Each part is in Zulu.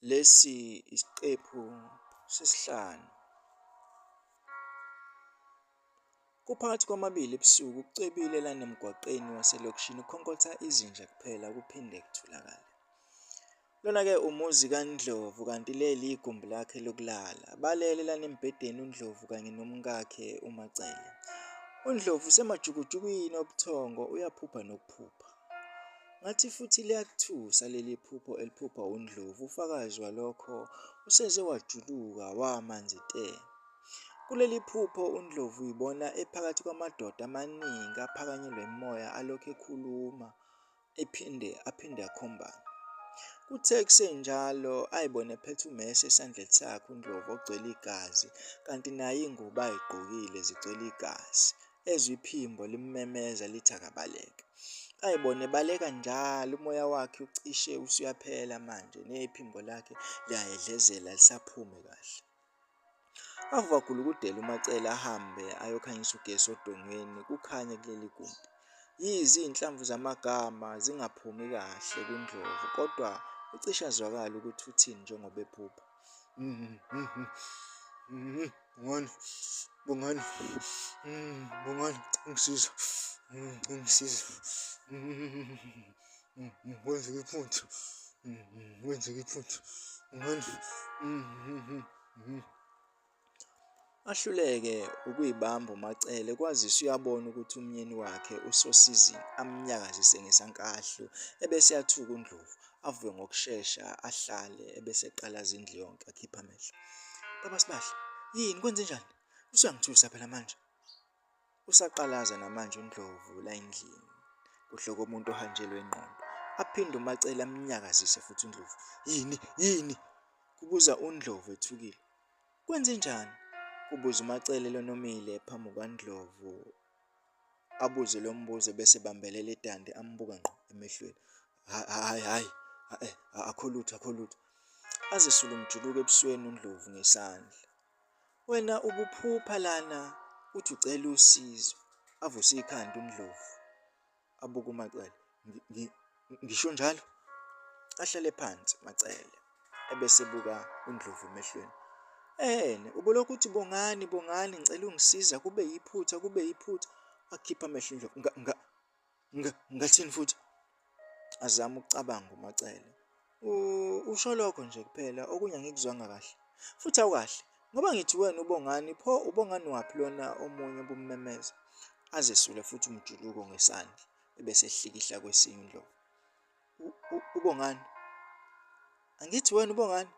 Lesi isiqephu sesihlanu. Kuphakathi kwamabili ebusuku kucwebile lana emgwaqeni waselokishini kukhonkotha izinja kuphela kuphinde kutholakale. Lona-ke umuzi kaNdlovu kanti leli igumbi lakhe lokulala. Balele lana embhedeni uNdlovu kanye nomkakhe uMacele. uNdlovu usemajukujukwini obuthongo uyaphupha nokuphupha. Ngathi futhi liyakuthusa leli phupho eliphupha uNdlovu. Ufakazi walokho useze wajuluka wamanzi te. Kuleli phupho uNdlovu uyibona ephakathi kwamadoda amaningi aphakanyelwe imimoya alokhu ekhuluma aphinde akhombane. Kuthe kusenjalo ayibone ephethe ummese esandleni sakhe uNdlovu ogcwele igazi kanti naye ingubo ayigqokile zigcwele igazi. Ezwe iphimbo limmemeza lithi akabaleke. Ayibone ebaleka njalo umoya wakhe ucishe usuyaphela manje nephimbo lakhe liyayedlezela lisaphume kahle. Avuka gulukudela uMacele ahambe ayokhanyisa ugesi odongweni kukhanye kuleli gumbi. Yize izinhlamvu zamagama zingaphumi kahle kuNdlovu kodwa ucishe azwakala ukuthi uthini njengoba ephupha. Bongani, ungisiza, kwenzeke iphutha, ahluleke ukuyibamba uMacele kwazise uyabona ukuthi umyeni wakhe uSosizini amnyakazise ngesankahlo ebese yathuka uNdlovu avuke ngokushesha ahlale ebese eqalaza indlu yonke akhipha amehlo. Baba Sibahla, yini kwenze njani? Usuyangithusa phela manje. Usaqalaza namanje uNdlovu la endlini kuhloko umuntu ohanjelwe ingqondo. Aphinde uMacele amnyakazise futhi uNdlovu. Yini? Kubuza uNdlovu ethukile. Kwenze njani? Kubuza uMacele lonomile phambi kwaNdlovu. Abuze lo mbuzo bese bambelela idande ambuka ngqo emehlweni. Hayi, akho lutho. Azisula umjuluko ebusweni uNdlovu ngesandla. Wena ubuphupha lana uthi ucela usizo. Avuse ikhanda uNdlovu abuka uMacele. Ngisho njalo? Ahlale phansi Macele ebese buka uNdlovu emehlweni. Ubulokhu uthi bongani ngicela ungisiza kube yiphutha. Akhipha amehlo uNdlovu. Ngathini futhi? Azama ukucabanga uMacele. Usho lokho nje kuphela okunye angikuzwanga kahle. Futhi awukahle ngoba ngithi wena ubongani pho ubongani waphi lona omunye obummemeza. Azesule futhi umjuluko ngesandla ebese ehlikihla kwesinye uNdlovu. Ubongani? Angithi wena ubongani?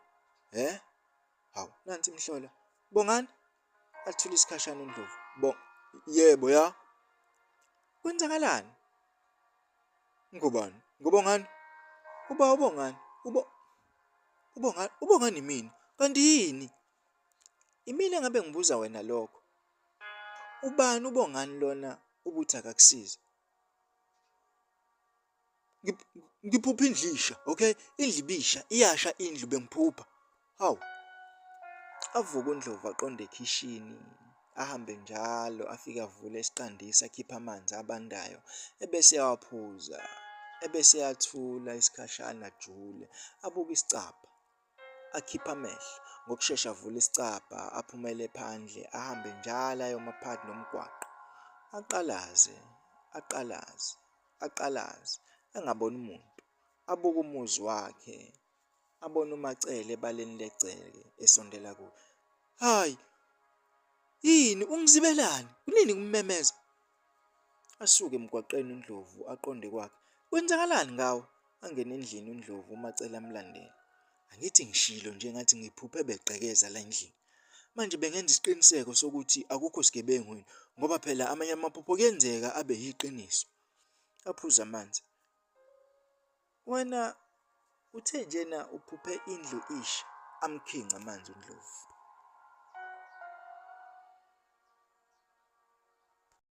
Hawu nansi imhlola. Bongani? Athula isikhashana uNdlovu. Yebo ya. Kwenzakalani? Ngobani? Ngobongani? Ubongani? Ubongani mina? Kanti yini? Imina ngabe ngibuza wena lokho. Ubani ubongani lona ubuthi akakusize? Ngiphupha indlisha, okay? Indlu ibisha, iyasha indlu bengiphupha. Hawu. Avuka uNdlovu aqonde ekhishini, ahambe njalo afike avule isiqandisi akhipha amanzi abandayo ebese eyawaphuza, ebese eyathula isikhashana ajule, abuke isicabha, akhipha amehlo. Ngokushesha avule isicabha, aphumele phandle, ahambe njalo ayoma phakathi nomgwaqo. Aqalaze, engaboni muntu. Abuke umuzi wakhe, abone uMacele ebaleni legceke esondela kuye. Hayi, yini ungizibelani? Kunini kummemeza? Asuke emgwaqeni uNdlovu aqonde kwakhe. Kwenzakalani ngawe? Angene endlini uNdlovu uMacele amlandela. Angithi ngishilo nje ngathi ngiphuphe begqekeza la endlini. Manje bengenza isiqiniseko sokuthi akukho sigebengu yini ngoba phela amanye amaphupho kuyenzeka abe yiqiniso. Aphuza amanzi. Wena uthe njena uphuphe indlu isha amkhinca amanzi uNdlovu.